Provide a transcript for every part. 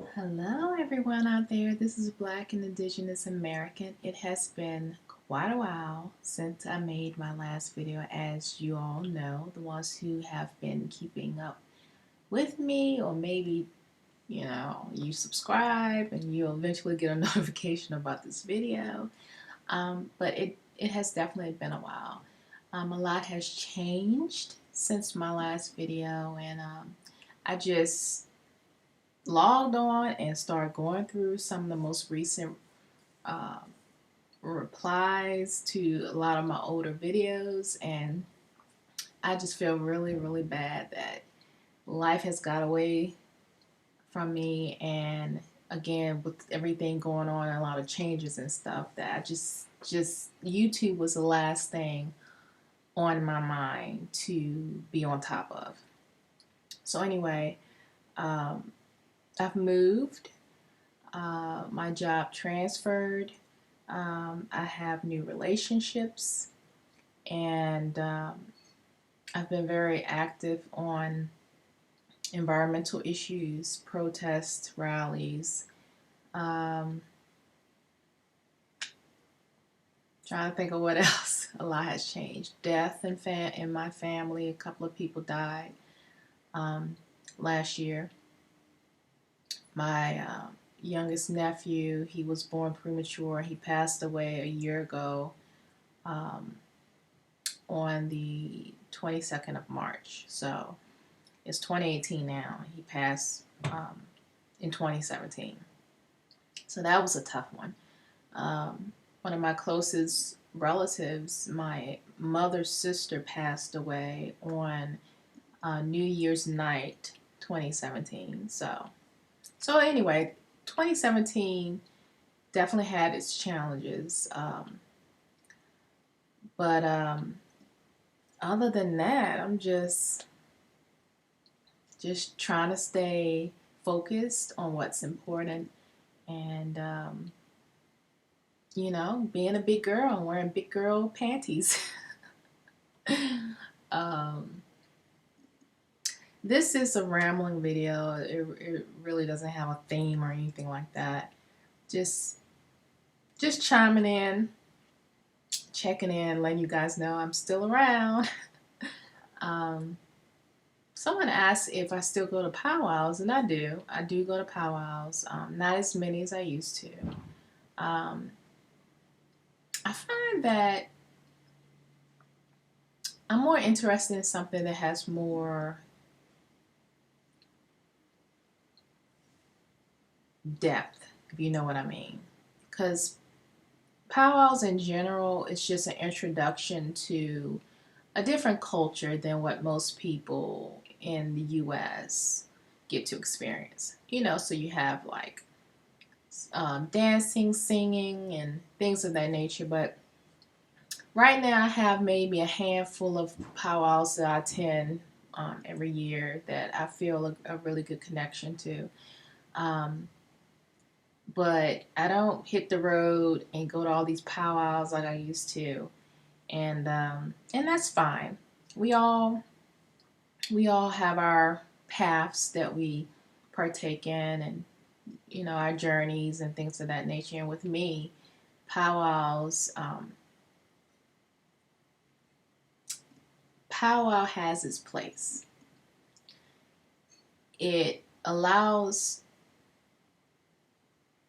Hello, everyone out there. This is Black and Indigenous American. It has been quite a while since I made my last video, as you all know, the ones who have been keeping up with me, or maybe you subscribe and you'll eventually get a notification about this video. But it has definitely been a while. A lot has changed since my last video, and I just logged on and started going through some of the most recent uh, replies to a lot of my older videos, and I just feel really, really bad that life has got away from me, and again, with everything going on, a lot of changes and stuff, that I just YouTube was the last thing on my mind to be on top of. So anyway, um, I've moved. My job transferred. I have new relationships, and I've been very active on environmental issues, protests, rallies. Um, Trying to think of what else. A lot has changed. Death in my family. A couple of people died last year. My youngest nephew, he was born premature. He passed away a year ago. Um, on the 22nd of March. So it's 2018 now. He passed in 2017. So that was a tough one. One of my closest relatives, my mother's sister, passed away on New Year's night, 2017. So anyway, 2017 definitely had its challenges. But other than that, I'm just trying to stay focused on what's important, and being a big girl and wearing big girl panties. um, this is a rambling video. It really doesn't have a theme or anything like that. Just chiming in, checking in, letting you guys know I'm still around. um, Someone asked if I still go to powwows, and I do. I do go to powwows, not as many as I used to. Um, I find that I'm more interested in something that has more depth, if you know what I mean. Because powwows in general is just an introduction to a different culture than what most people in the U.S. get to experience. So you have like dancing, singing, and things of that nature. But right now, I have maybe a handful of powwows that I attend every year that I feel a really good connection to. Um, but I don't hit the road and go to all these powwows like I used to, and that's fine. We all we all have our paths that we partake in, and our journeys and things of that nature. And with me, powwows, powwow has its place. It allows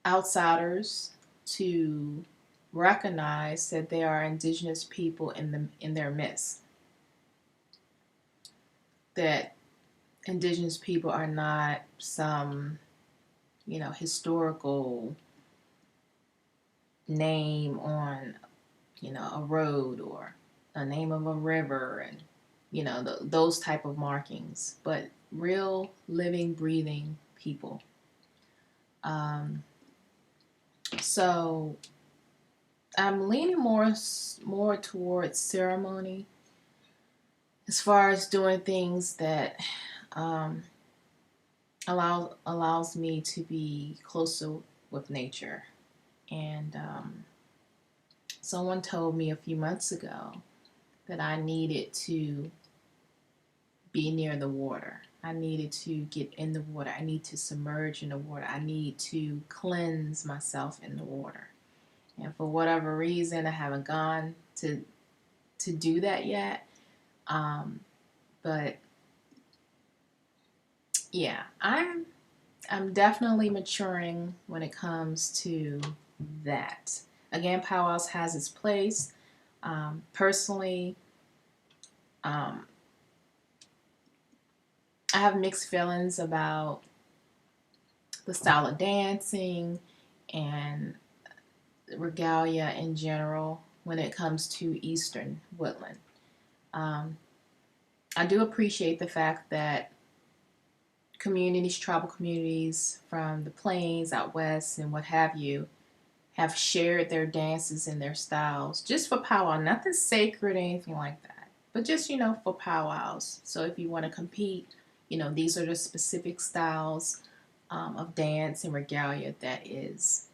outsiders to recognize that there are indigenous people in their midst. That indigenous people are not some, historical name on, a road, or a name of a river, and those type of markings, but real living, breathing people. So I'm leaning more towards ceremony, as far as doing things that um, allows me to be closer with nature. And someone told me a few months ago that I needed to be near the water. I needed to get in the water. I need to submerge in the water. I need to cleanse myself in the water. And for whatever reason, I haven't gone to do that yet. But yeah, I'm definitely maturing when it comes to that. Again, powwows has its place. Personally, um, I have mixed feelings about the style of dancing and regalia in general when it comes to Eastern Woodland. Um, I do appreciate the fact that communities, tribal communities from the plains out west and what have you, have shared their dances and their styles just for powwow. Nothing sacred or anything like that, but just, for powwows. So if you want to compete, these are the specific styles of dance and regalia that is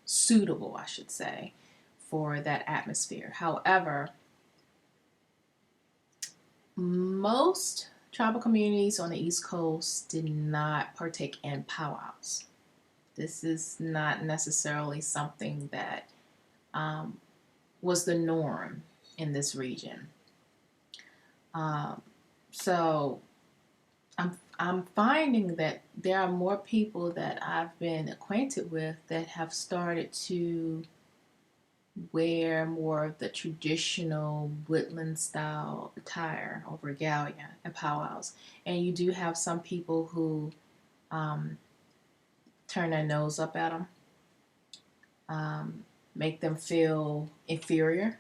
suitable, I should say, for that atmosphere. However, most tribal communities on the East Coast did not partake in powwows. This is not necessarily something that was the norm in this region. Um, so I'm finding that there are more people that I've been acquainted with that have started to wear more of the traditional woodland style attire or regalia and powwows. And you do have some people who um, turn their nose up at them, make them feel inferior,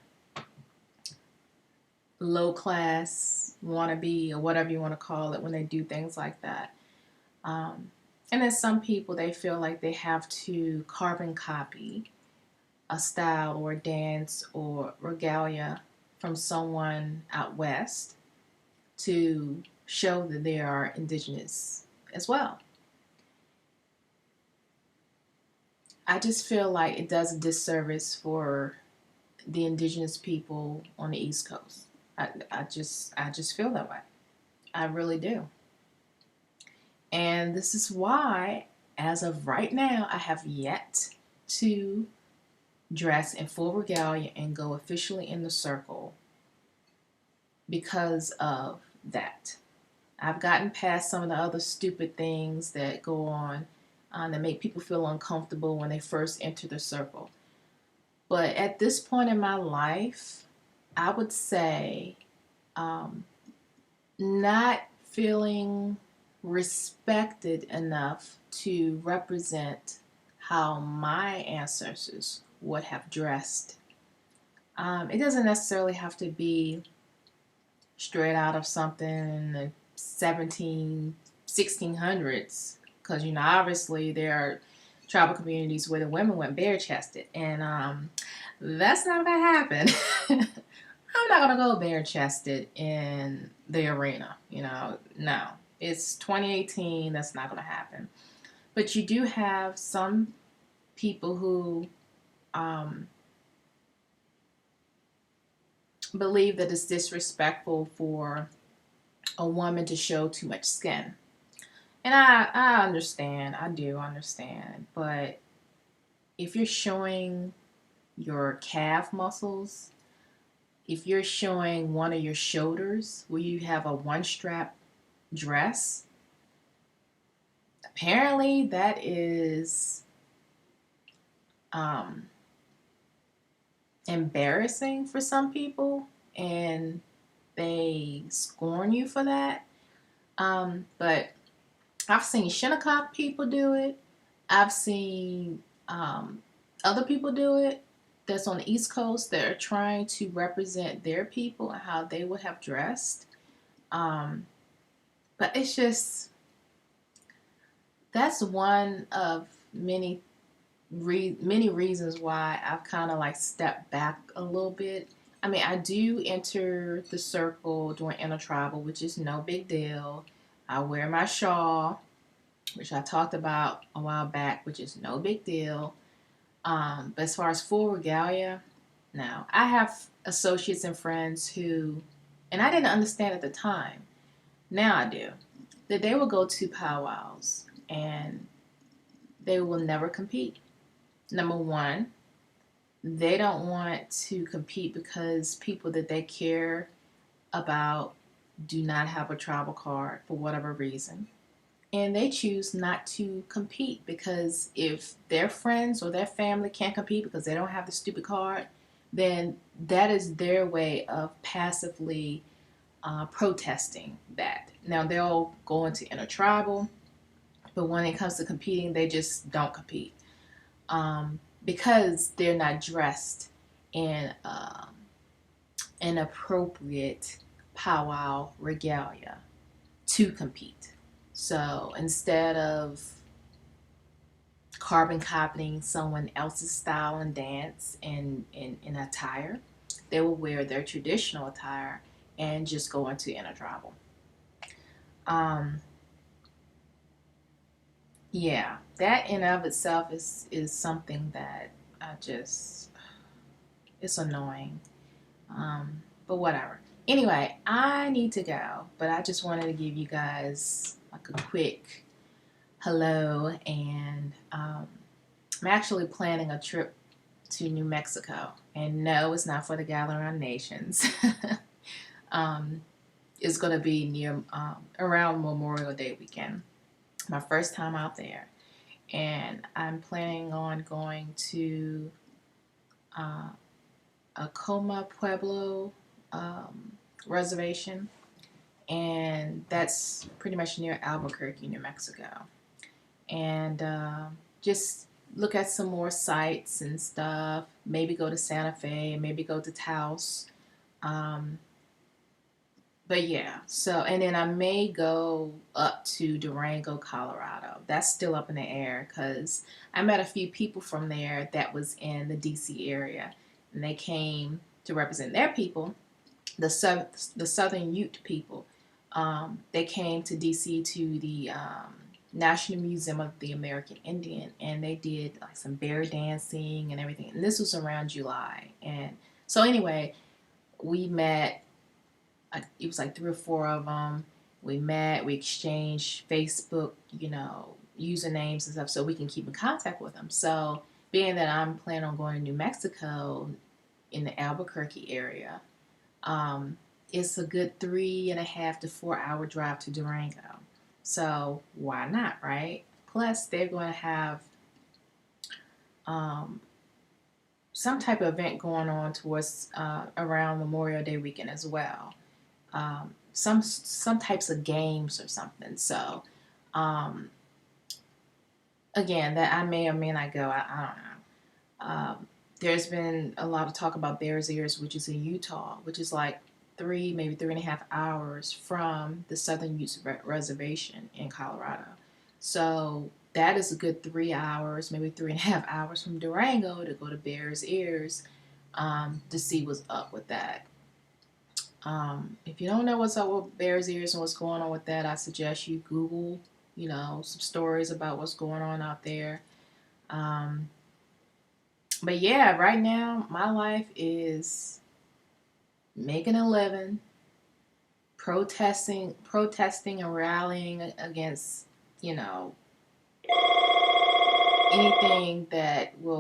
low class, wannabe, or whatever you want to call it when they do things like that. And then some people, they feel like they have to carbon copy a style or a dance or regalia from someone out west to show that they are indigenous as well. I just feel like it does a disservice for the indigenous people on the East Coast. I just feel that way. I really do. And this is why, as of right now, I have yet to dress in full regalia and go officially in the circle because of that. I've gotten past some of the other stupid things that go on that make people feel uncomfortable when they first enter the circle. But at this point in my life, I would say um, not feeling respected enough to represent how my ancestors would have dressed. It doesn't necessarily have to be straight out of something in the 1600s, because obviously there are tribal communities where the women went bare chested, and that's not gonna happen. I'm not gonna go bare chested in the arena, no. It's 2018, that's not gonna happen. But you do have some people who believe that it's disrespectful for a woman to show too much skin. And I understand, I do understand, but if you're showing your calf muscles, if you're showing one of your shoulders where you have a one strap dress, apparently that is um, embarrassing for some people, and they scorn you for that. But I've seen Shinnecock people do it. I've seen other people do it that's on the East Coast that are trying to represent their people and how they would have dressed. But it's just, that's one of many reasons why I've kind of like stepped back a little bit. I mean, I do enter the circle during intertribal, which is no big deal. I wear my shawl, which I talked about a while back, which is no big deal. But as far as full regalia, no. I have associates and friends who, and I didn't understand at the time, Now I do. That they will go to powwows and they will never compete. Number one, they don't want to compete because people that they care about do not have a travel card for whatever reason. And they choose not to compete because if their friends or their family can't compete because they don't have the stupid card, then that is their way of passively protesting that. Now they'll go into intertribal, but when it comes to competing, they just don't compete because they're not dressed in an appropriate powwow regalia to compete. So instead of carbon copying someone else's style and dance and attire, they will wear their traditional attire and just go into intertribal. Um, yeah, that in of itself is something that I just it's annoying. But whatever. Anyway, I need to go, but I just wanted to give you guys like a quick hello, and I'm actually planning a trip to New Mexico, and no, it's not for the Gathering of Nations. um, it's going to be near around Memorial Day weekend. My first time out there, and I'm planning on going to uh, Acoma Pueblo um, reservation, and that's pretty much near Albuquerque, New Mexico. And just look at some more sites and stuff. Maybe go to Santa Fe, maybe go to Taos. Um, but yeah, so and then I may go up to Durango, Colorado. That's still up in the air because I met a few people from there that was in the DC area, and they came to represent their people, the Southern Ute people. They came to DC to the National Museum of the American Indian, and they did like some bear dancing and everything. And this was around July, and so anyway, we met. It was like three or four of them. We met, we exchanged Facebook, usernames and stuff, so we can keep in contact with them. So, being that I'm planning on going to New Mexico in the Albuquerque area, it's a good 3.5 to 4 hour drive to Durango. So, why not, right? Plus, they're going to have um, some type of event going on towards around Memorial Day weekend as well. Some types of games or something. So um, again, that I may or may not go. I don't know. There's been a lot of talk about Bears Ears, which is in Utah, which is like maybe 3.5 hours from the Southern Utes Reservation in Colorado. So that is a good 3 hours, maybe 3.5 hours from Durango to go to Bears Ears to see what's up with that. If you don't know what's up with Bears Ears and what's going on with that, I suggest you Google, some stories about what's going on out there. Um, but yeah, right now my life is making a living, protesting and rallying against, anything that will